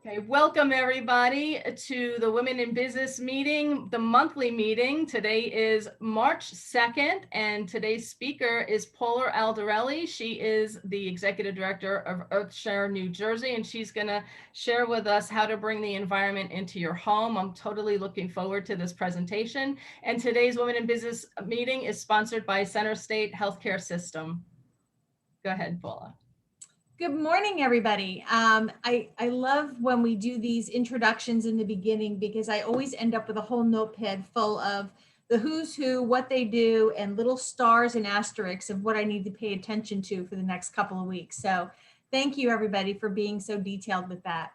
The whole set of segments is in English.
Okay, welcome everybody to the Women in Business meeting, the monthly meeting. Today is March 2nd, and today's speaker is Paula Aldarelli. She is the Executive Director of EarthShare New Jersey, and she's going to share with us how to bring the environment into your home. I'm totally looking forward to this presentation. And today's Women in Business meeting is sponsored by Center State Healthcare System. Go ahead, Paula. Good morning, everybody. I love when we do these introductions in the beginning because I always end up with a whole notepad full of the who's who, what they do, and little stars and asterisks of what I need to pay attention to for the next couple of weeks. So thank you, everybody, for being so detailed with that.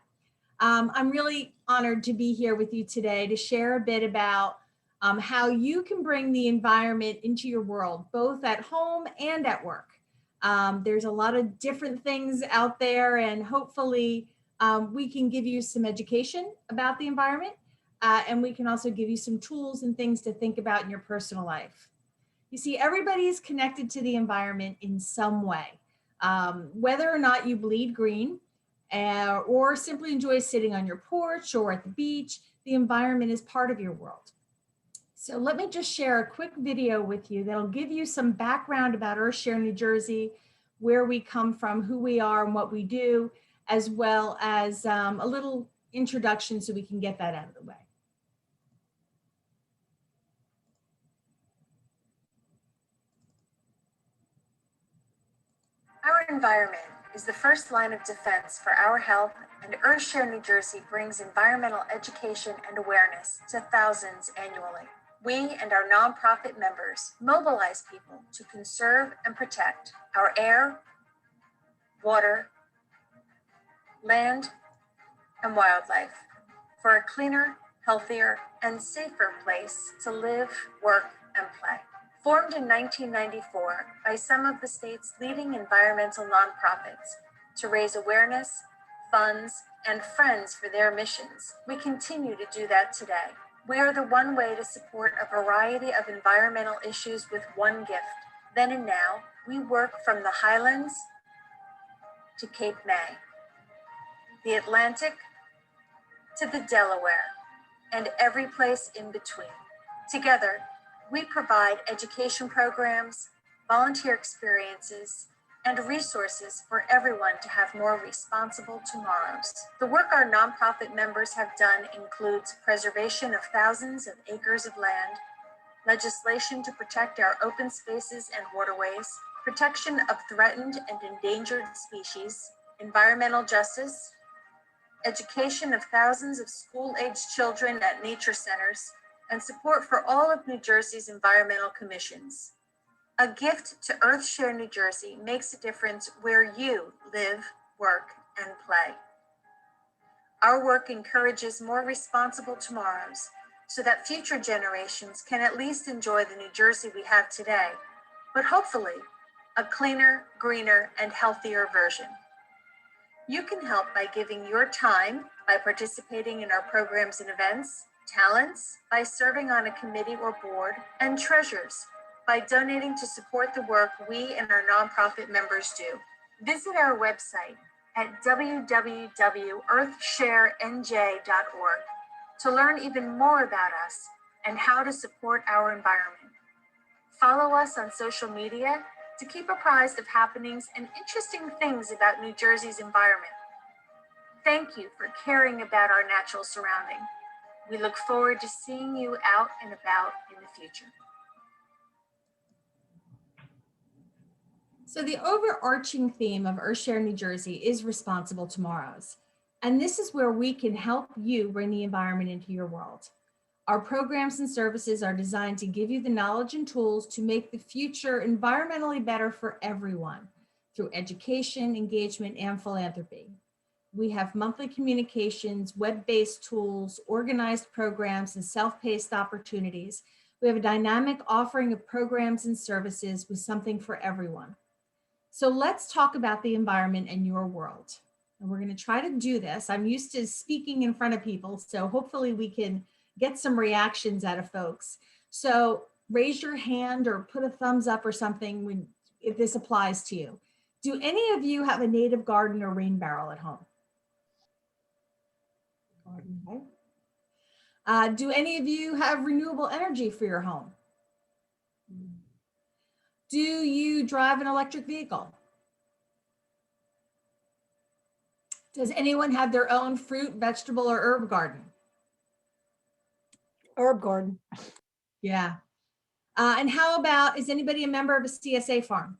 I'm really honored to be here with you today to share a bit about how you can bring the environment into your world, both at home and at work. There's a lot of different things out there, and hopefully we can give you some education about the environment, and we can also give you some tools and things to think about in your personal life. You see, everybody is connected to the environment in some way, whether or not you bleed green or simply enjoy sitting on your porch or at the beach. The environment is part of your world. So let me just share a quick video with you that'll give you some background about EarthShare New Jersey, where we come from, who we are, and what we do, as well as a little introduction so we can get that out of the way. Our environment is the first line of defense for our health, and EarthShare New Jersey brings environmental education and awareness to thousands annually. We and our nonprofit members mobilize people to conserve and protect our air, water, land, and wildlife for a cleaner, healthier, and safer place to live, work, and play. Formed in 1994 by some of the state's leading environmental nonprofits to raise awareness, funds, and friends for their missions, we continue to do that today. We are the one way to support a variety of environmental issues with one gift. Then and now, we work from the Highlands to Cape May, the Atlantic to the Delaware, and every place in between. Together, we provide education programs, volunteer experiences, and resources for everyone to have more responsible tomorrows. The work our nonprofit members have done includes preservation of thousands of acres of land, legislation to protect our open spaces and waterways, protection of threatened and endangered species, environmental justice, education of thousands of school-aged children at nature centers, and support for all of New Jersey's environmental commissions. A gift to EarthShare New Jersey makes a difference where you live, work, and play. Our work encourages more responsible tomorrows so that future generations can at least enjoy the New Jersey we have today, but hopefully a cleaner, greener, and healthier version. You can help by giving your time, by participating in our programs and events, talents, by serving on a committee or board, and treasures, by donating to support the work we and our nonprofit members do. Visit our website at www.earthsharenj.org to learn even more about us and how to support our environment. Follow us on social media to keep apprised of happenings and interesting things about New Jersey's environment. Thank you for caring about our natural surrounding. We look forward to seeing you out and about in the future. So the overarching theme of EarthShare New Jersey is responsible tomorrows. And this is where we can help you bring the environment into your world. Our programs and services are designed to give you the knowledge and tools to make the future environmentally better for everyone through education, engagement, and philanthropy. We have monthly communications, web-based tools, organized programs, and self-paced opportunities. We have a dynamic offering of programs and services with something for everyone. So let's talk about the environment and your world. And we're going to try to do this. I'm used to speaking in front of people, so hopefully we can get some reactions out of folks. So raise your hand or put a thumbs up or something if this applies to you. Do any of you have a native garden or rain barrel at home? Okay. Do any of you have renewable energy for your home? Do you drive an electric vehicle? Does anyone have their own fruit, vegetable, or herb garden? Herb garden. Yeah. And how about, is anybody a member of a CSA farm?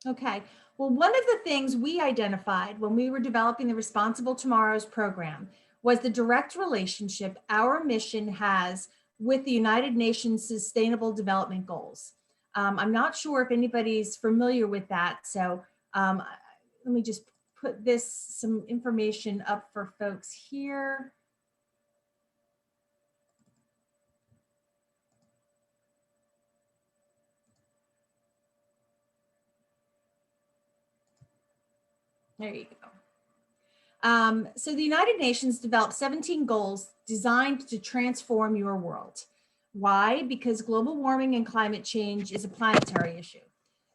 Okay. Well, one of the things we identified when we were developing the Responsible Tomorrows program was the direct relationship our mission has with the United Nations Sustainable Development Goals. I'm not sure if anybody's familiar with that. So let me just put some information up for folks here. There you go. So the United Nations developed 17 goals designed to transform your world. Why? Because global warming and climate change is a planetary issue.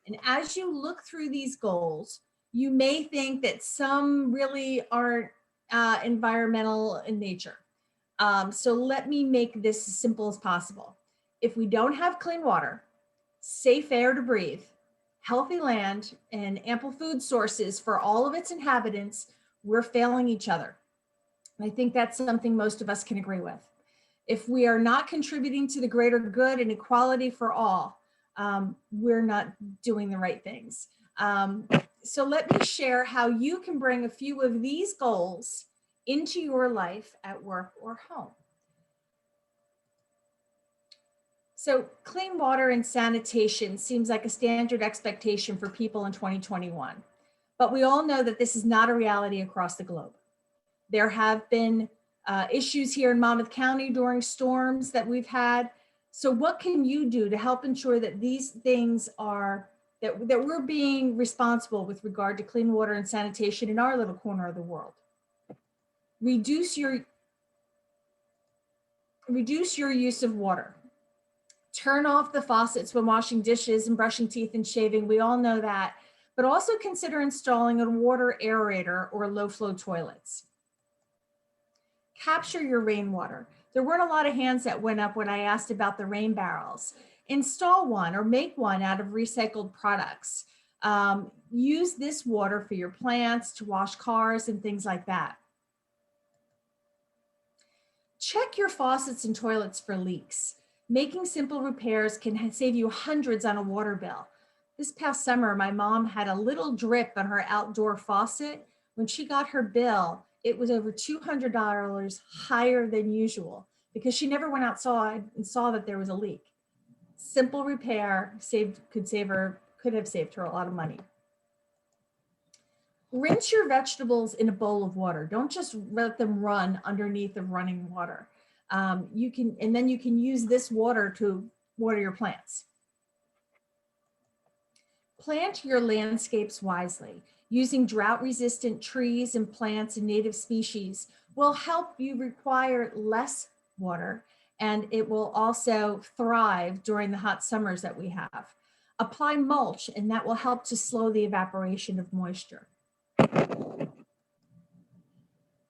And as you look through these goals, you may think that some really aren't environmental in nature. So let me make this as simple as possible. If we don't have clean water, safe air to breathe, healthy land, and ample food sources for all of its inhabitants, we're failing each other. And I think that's something most of us can agree with. If we are not contributing to the greater good and equality for all, we're not doing the right things. So let me share how you can bring a few of these goals into your life at work or home. So clean water and sanitation seems like a standard expectation for people in 2021, but we all know that this is not a reality across the globe. There have been issues here in Monmouth County during storms that we've had. So what can you do to help ensure that these things are, that we're being responsible with regard to clean water and sanitation in our little corner of the world? Reduce your use of water. Turn off the faucets when washing dishes and brushing teeth and shaving. We all know that, but also consider installing a water aerator or low flow toilets. Capture your rainwater. There weren't a lot of hands that went up when I asked about the rain barrels. Install one or make one out of recycled products. Use this water for your plants, to wash cars and things like that. Check your faucets and toilets for leaks. Making simple repairs can save you hundreds on a water bill. This past summer, my mom had a little drip on her outdoor faucet. When she got her bill, it was over $200 higher than usual because she never went outside and saw that there was a leak. Simple repair could have saved her a lot of money. Rinse your vegetables in a bowl of water. Don't just let them run underneath of running water. Then you can use this water to water your plants. Plant your landscapes wisely. Using drought-resistant trees and plants and native species will help you require less water, and it will also thrive during the hot summers that we have. Apply mulch, and that will help to slow the evaporation of moisture.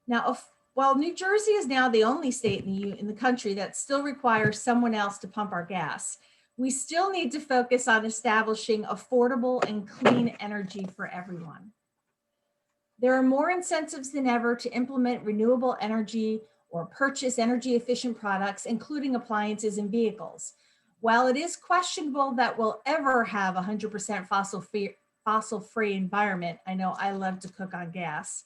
Now, while New Jersey is now the only state in the country that still requires someone else to pump our gas, we still need to focus on establishing affordable and clean energy for everyone. There are more incentives than ever to implement renewable energy or purchase energy efficient products, including appliances and vehicles. While it is questionable that we'll ever have 100% fossil-free environment, I know I love to cook on gas,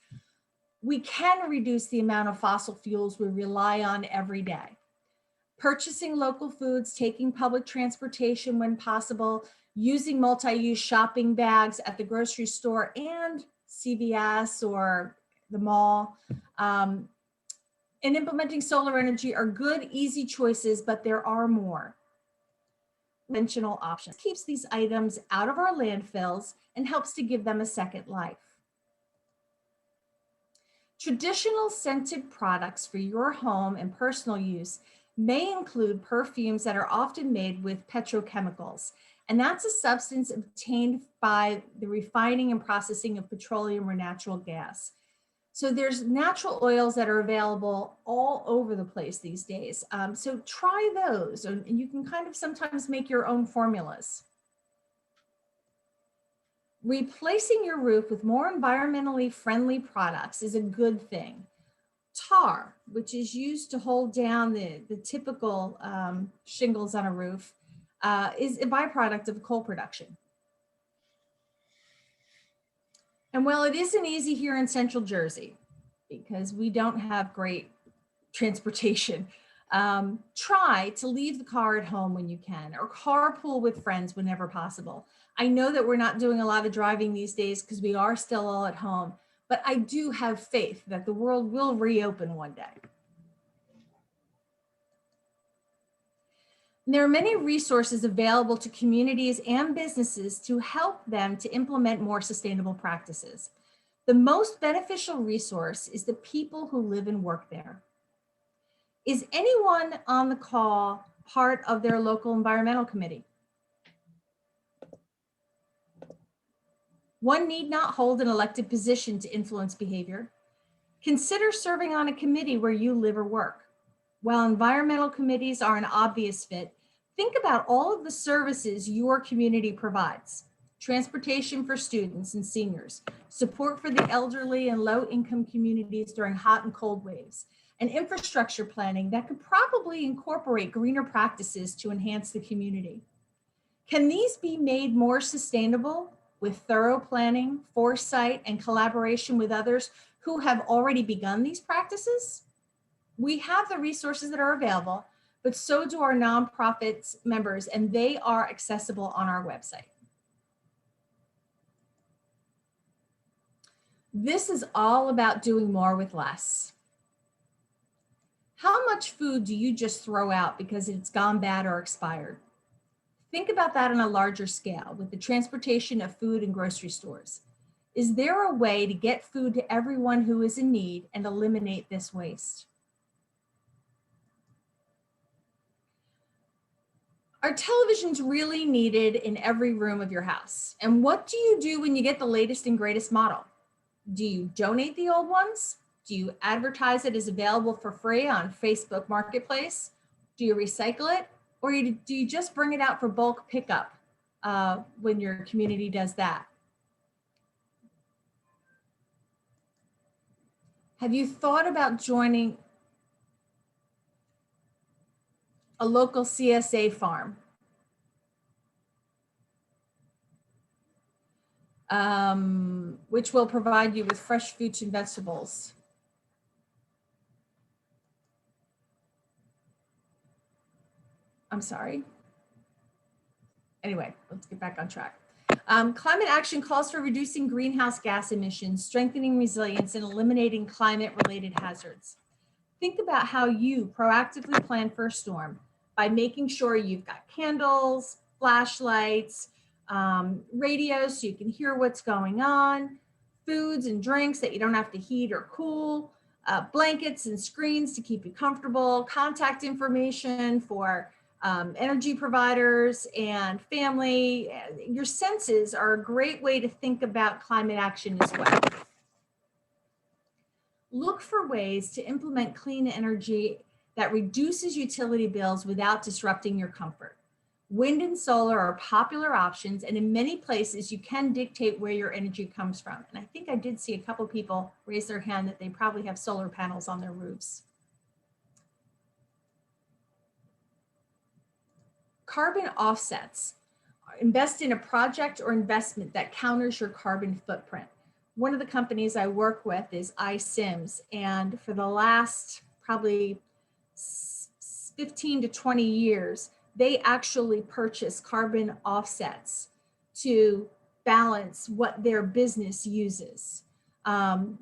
we can reduce the amount of fossil fuels we rely on every day. Purchasing local foods, taking public transportation when possible, using multi-use shopping bags at the grocery store and CVS or the mall, and implementing solar energy are good, easy choices, but there are more conventional options. It keeps these items out of our landfills and helps to give them a second life. Traditional scented products for your home and personal use may include perfumes that are often made with petrochemicals, and that's a substance obtained by the refining and processing of petroleum or natural gas. So there's natural oils that are available all over the place these days. So try those, and you can kind of sometimes make your own formulas. Replacing your roof with more environmentally friendly products is a good thing. Tar, which is used to hold down the typical shingles on a roof, is a byproduct of coal production. And while it isn't easy here in Central Jersey, because we don't have great transportation, try to leave the car at home when you can, or carpool with friends whenever possible. I know that we're not doing a lot of driving these days because we are still all at home, but I do have faith that the world will reopen one day. There are many resources available to communities and businesses to help them to implement more sustainable practices. The most beneficial resource is the people who live and work there. Is anyone on the call part of their local environmental committee? One need not hold an elected position to influence behavior. Consider serving on a committee where you live or work. While environmental committees are an obvious fit, think about all of the services your community provides. Transportation for students and seniors, support for the elderly and low-income communities during hot and cold waves, and infrastructure planning that could probably incorporate greener practices to enhance the community. Can these be made more sustainable with thorough planning, foresight, and collaboration with others who have already begun these practices? We have the resources that are available, but so do our nonprofits members, and they are accessible on our website. This is all about doing more with less. How much food do you just throw out because it's gone bad or expired? Think about that on a larger scale with the transportation of food in grocery stores. Is there a way to get food to everyone who is in need and eliminate this waste? Are televisions really needed in every room of your house? And what do you do when you get the latest and greatest model? Do you donate the old ones? Do you advertise it as available for free on Facebook Marketplace? Do you recycle it? Or do you just bring it out for bulk pickup when your community does that? Have you thought about joining a local CSA farm? Which will provide you with fresh fruits and vegetables. I'm sorry. Anyway, let's get back on track. Climate action calls for reducing greenhouse gas emissions, strengthening resilience, and eliminating climate-related hazards. Think about how you proactively plan for a storm by making sure you've got candles, flashlights, radios so you can hear what's going on, foods and drinks that you don't have to heat or cool, blankets and screens to keep you comfortable, contact information for energy providers and family. Your senses are a great way to think about climate action as well. Look for ways to implement clean energy that reduces utility bills without disrupting your comfort. Wind and solar are popular options, and in many places you can dictate where your energy comes from. And I think I did see a couple people raise their hand that they probably have solar panels on their roofs. Carbon offsets. Invest in a project or investment that counters your carbon footprint. One of the companies I work with is iSims, and for the last probably 15 to 20 years, they actually purchase carbon offsets to balance what their business uses.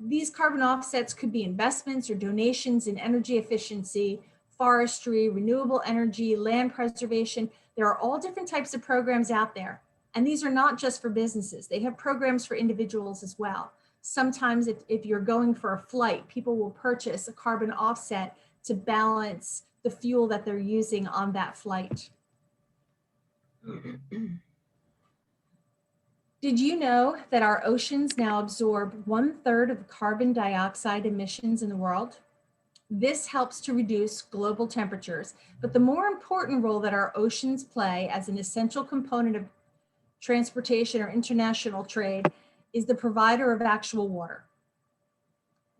These carbon offsets could be investments or donations in energy efficiency, forestry, renewable energy, land preservation. There are all different types of programs out there. And these are not just for businesses. They have programs for individuals as well. Sometimes if you're going for a flight, people will purchase a carbon offset to balance the fuel that they're using on that flight. Did you know that our oceans now absorb 1/3 of carbon dioxide emissions in the world? This helps to reduce global temperatures, but the more important role that our oceans play as an essential component of transportation or international trade is the provider of actual water.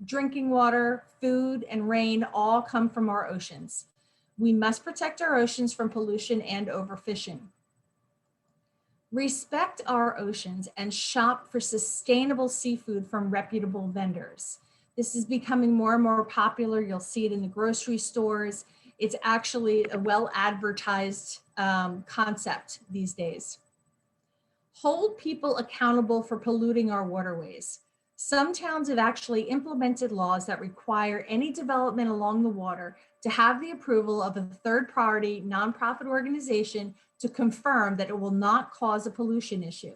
Drinking water, food, and rain all come from our oceans. We must protect our oceans from pollution and overfishing. Respect our oceans and shop for sustainable seafood from reputable vendors. This is becoming more and more popular. You'll see it in the grocery stores. It's actually a well-advertised concept these days. Hold people accountable for polluting our waterways. Some towns have actually implemented laws that require any development along the water to have the approval of a third-party nonprofit organization to confirm that it will not cause a pollution issue.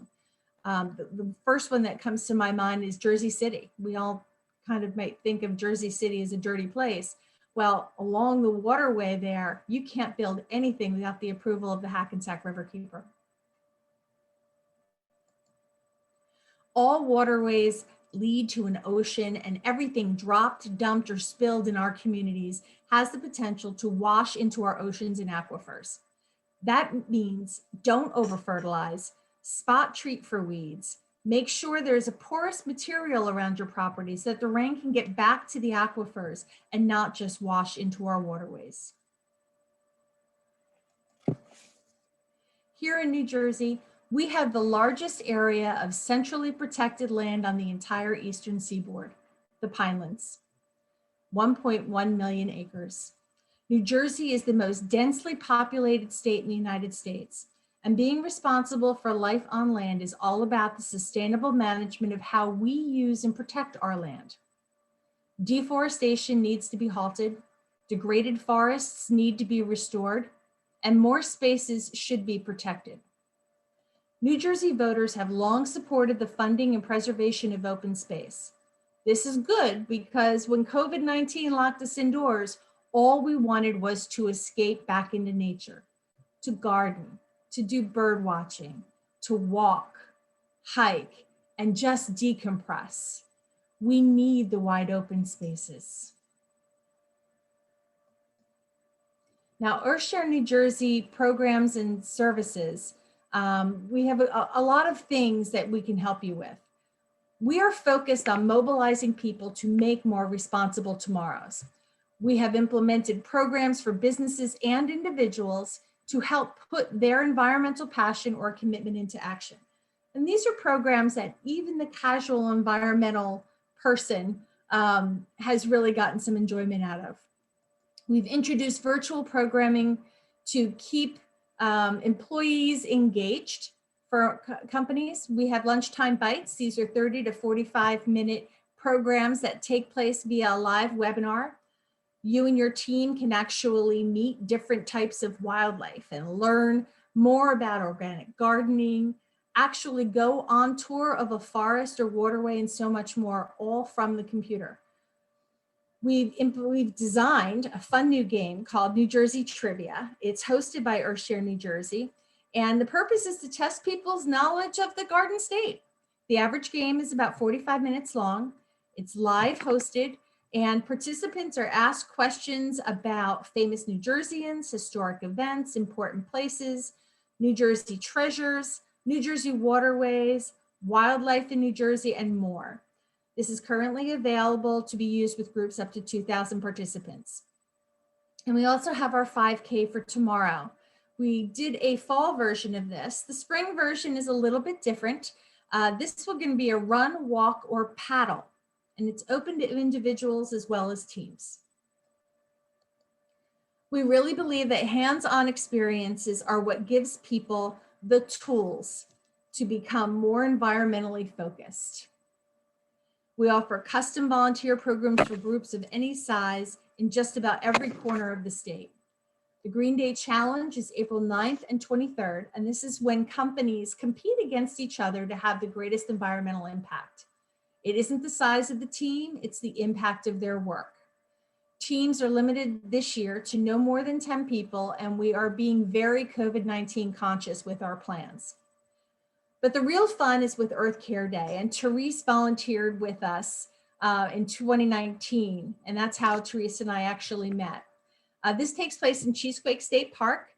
The first one that comes to my mind is Jersey City. We all kind of might think of Jersey City as a dirty place. Well, along the waterway there, you can't build anything without the approval of the Hackensack Riverkeeper. All waterways lead to an ocean, and everything dropped, dumped, or spilled in our communities has the potential to wash into our oceans and aquifers. That means don't over-fertilize, spot treat for weeds, make sure there's a porous material around your property so that the rain can get back to the aquifers and not just wash into our waterways. Here in New Jersey, we have the largest area of centrally protected land on the entire eastern seaboard, the Pinelands, 1.1 million acres. New Jersey is the most densely populated state in the United States, and being responsible for life on land is all about the sustainable management of how we use and protect our land. Deforestation needs to be halted, degraded forests need to be restored, and more spaces should be protected. New Jersey voters have long supported the funding and preservation of open space. This is good because when COVID-19 locked us indoors, all we wanted was to escape back into nature, to garden, to do bird watching, to walk, hike, and just decompress. We need the wide open spaces. Now, EarthShare New Jersey programs and services, we have a lot of things that we can help you with. We are focused on mobilizing people to make more responsible tomorrows. We have implemented programs for businesses and individuals to help put their environmental passion or commitment into action. And these are programs that even the casual environmental person has really gotten some enjoyment out of. We've introduced virtual programming to keep employees engaged for companies. We have lunchtime bites. These are 30 to 45-minute programs that take place via a live webinar. You and your team can actually meet different types of wildlife and learn more about organic gardening, actually go on tour of a forest or waterway, and so much more, all from the computer. We've designed a fun new game called New Jersey Trivia. It's hosted by EarthShare New Jersey, and the purpose is to test people's knowledge of the Garden State. The average game is about 45 minutes long. It's live hosted, and participants are asked questions about famous New Jerseyans, historic events, important places, New Jersey treasures, New Jersey waterways, wildlife in New Jersey, and more. This is currently available to be used with groups up to 2,000 participants. And we also have our 5K for tomorrow. We did a fall version of this. The spring version is a little bit different. This is going to be a run, walk, or paddle, and it's open to individuals as well as teams. We really believe that hands-on experiences are what gives people the tools to become more environmentally focused. We offer custom volunteer programs for groups of any size in just about every corner of the state. The Green Day Challenge is April 9th and 23rd, and this is when companies compete against each other to have the greatest environmental impact. It isn't the size of the team, it's the impact of their work. Teams are limited this year to no more than 10 people, and we are being very COVID-19 conscious with our plans. But the real fun is with Earth Care Day, and Terese volunteered with us in 2019, and that's how Terese and I actually met. This takes place in Cheesequake State Park.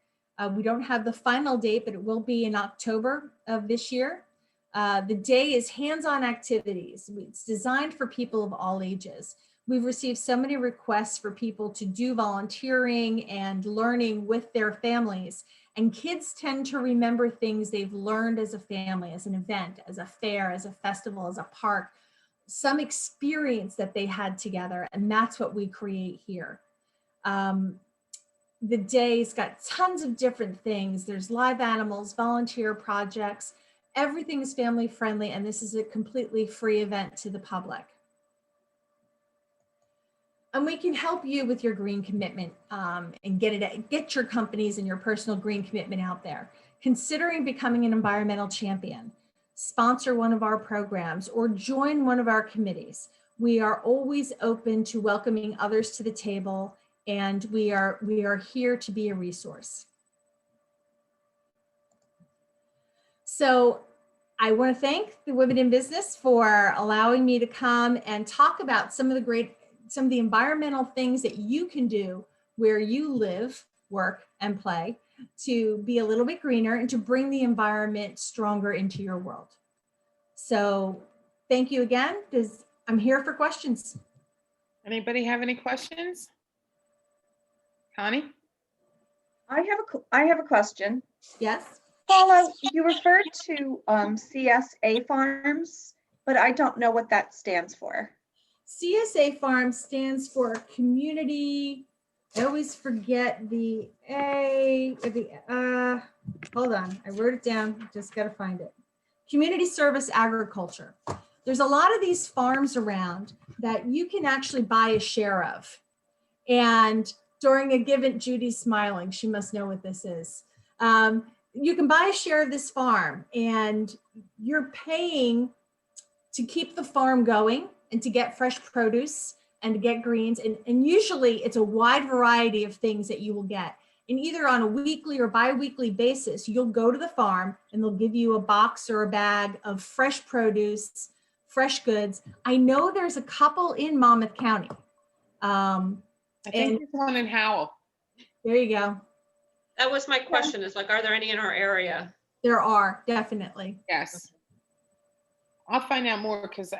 We don't have the final date, but it will be in October of this year. The day is hands-on activities. It's designed for people of all ages. We've received so many requests for people to do volunteering and learning with their families. And kids tend to remember things they've learned as a family, as an event, as a fair, as a festival, as a park, some experience that they had together. And that's what we create here. The day's got tons of different things. There's live animals, volunteer projects, everything is family friendly, and this is a completely free event to the public. And we can help you with your green commitment and get your companies and your personal green commitment out there. Considering becoming an environmental champion, sponsor one of our programs, or join one of our committees. We are always open to welcoming others to the table, and we are here to be a resource. So I want to thank the Women in Business for allowing me to come and talk about some of the environmental things that you can do where you live, work, and play to be a little bit greener and to bring the environment stronger into your world. So thank you again, because I'm here for questions. Anybody have any questions? Connie? I have a question. Yes. Paula, you referred to CSA Farms, but I don't know what that stands for. CSA Farms stands for Community, I always forget the A, hold on, I wrote it down, just gotta find it. Community Service Agriculture. There's a lot of these farms around that you can actually buy a share of. And during a given, Judy's smiling, she must know what this is. You can buy a share of this farm and you're paying to keep the farm going and to get fresh produce and to get greens. And usually it's a wide variety of things that you will get. And either on a weekly or bi-weekly basis, you'll go to the farm and they'll give you a box or a bag of fresh produce, fresh goods. I know there's a couple in Monmouth County. I think there's one in Howell. There you go. That was my question, is like, are there any in our area? There are, definitely. Yes. I'll find out more because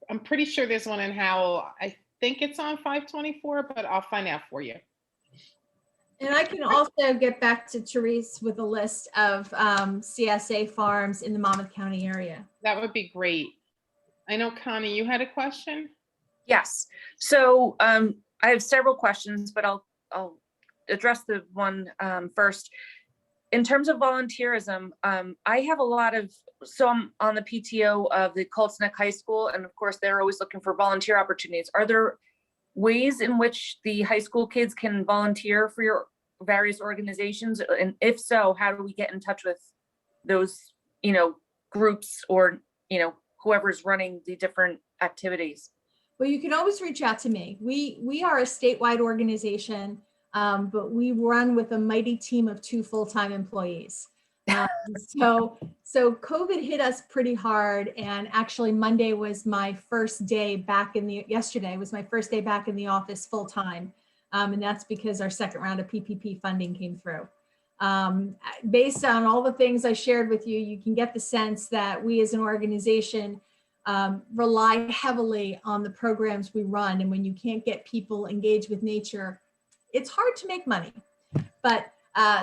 I'm pretty sure there's one in Howell. I think it's on 524, but I'll find out for you. And I can also get back to Terese with a list of CSA farms in the Monmouth County area. That would be great. I know, Connie, you had a question? Yes. So I have several questions, but I'll address the one first. In terms of volunteerism, I have a lot of, so I'm on the PTO of the Colts Neck High School, and of course they're always looking for volunteer opportunities. Are there ways in which the high school kids can volunteer for your various organizations? And if so, how do we get in touch with those, groups or, whoever's running the different activities? Well, you can always reach out to me. We are a statewide organization, but we run with a mighty team of 2 full-time employees. So COVID hit us pretty hard, and actually Monday was my first day back yesterday was my first day back in the office full-time. And that's because our second round of PPP funding came through. Based on all the things I shared with you, you can get the sense that we as an organization rely heavily on the programs we run. And when you can't get people engaged with nature, it's hard to make money. But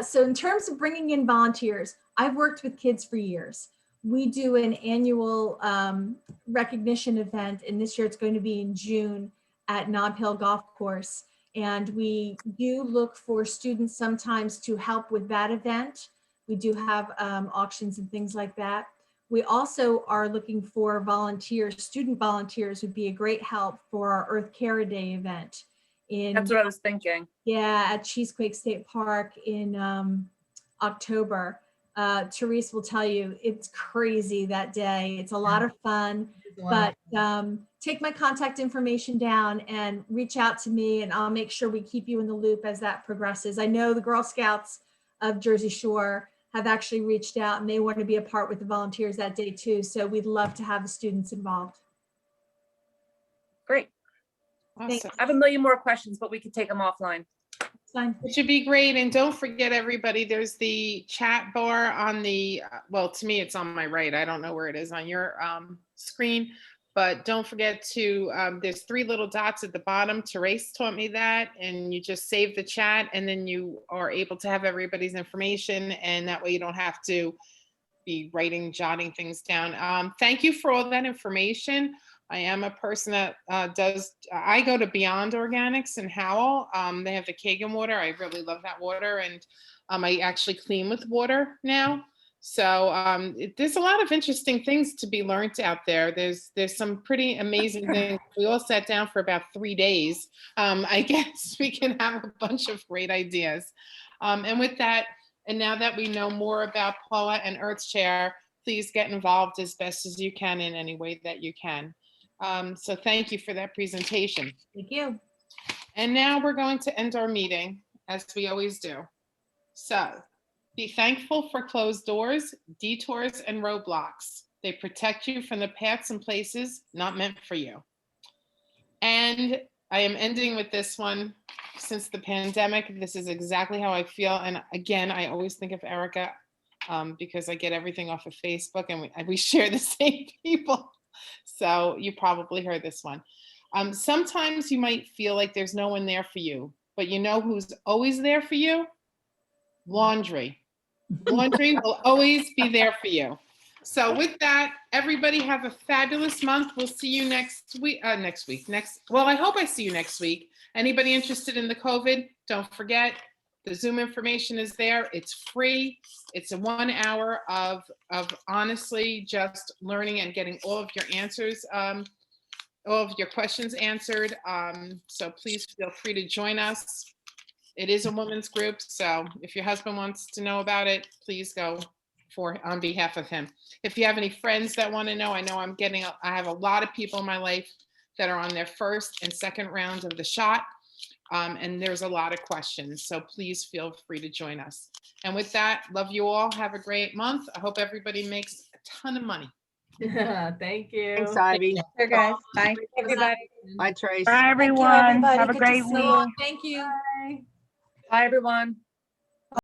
so in terms of bringing in volunteers, I've worked with kids for years. We do an annual recognition event, and this year it's going to be in June at Nob Hill Golf Course. And we do look for students sometimes to help with that event. We do have auctions and things like that. We also are looking for volunteers. Student volunteers would be a great help for our Earth Care Day event. That's what I was thinking. Yeah, at Cheesequake State Park in October. Terese will tell you it's crazy that day. It's a lot of fun, but take my contact information down and reach out to me, and I'll make sure we keep you in the loop as that progresses. I know the Girl Scouts of Jersey Shore have actually reached out and they want to be a part with the volunteers that day too. So we'd love to have the students involved. Great. Thanks. Awesome. I have a million more questions, but we can take them offline. It's fine. It should be great. And don't forget, everybody, there's the chat bar on the, well, to me, it's on my right. I don't know where it is on your screen, but don't forget to, there's 3 little dots at the bottom. Terese taught me that, and you just save the chat and then you are able to have everybody's information, and that way you don't have to be jotting things down. Thank you for all that information. I am a person that I go to Beyond Organics in Howell. They have the Kagan water. I really love that water. And I actually clean with water now. So there's a lot of interesting things to be learned out there. There's some pretty amazing things. We all sat down for about 3 days. I guess we can have a bunch of great ideas. And with that, and now that we know more about Paula and EarthShare, please get involved as best as you can in any way that you can. So thank you for that presentation. Thank you. And now we're going to end our meeting, as we always do. So be thankful for closed doors, detours, and roadblocks. They protect you from the paths and places not meant for you. And I am ending with this one. Since the pandemic, this is exactly how I feel. And again, I always think of Erika because I get everything off of Facebook, and we share the same people. So you probably heard this one. Sometimes you might feel like there's no one there for you, but you know who's always there for you? Laundry. Laundry will always be there for you. So with that, everybody have a fabulous month. We'll see you next week. Well, I hope I see you next week. Anybody interested in the COVID, don't forget, the Zoom information is there. It's free. It's a 1 hour of honestly just learning and getting all of your answers, all of your questions answered. So please feel free to join us. It is a women's group, so if your husband wants to know about it, please go on behalf of him. If you have any friends that want to know, I have a lot of people in my life that are on their first and second round of the shot. And there's a lot of questions, so please feel free to join us. And with that, love you all. Have a great month. I hope everybody makes a ton of money. Thank you. Thanks, Ivy. Here, guys. Bye. Everybody. Bye, Trace. Bye, Thank you, everyone. everybody. Have a Good to great see week. you. Thank you. Bye. Bye, everyone.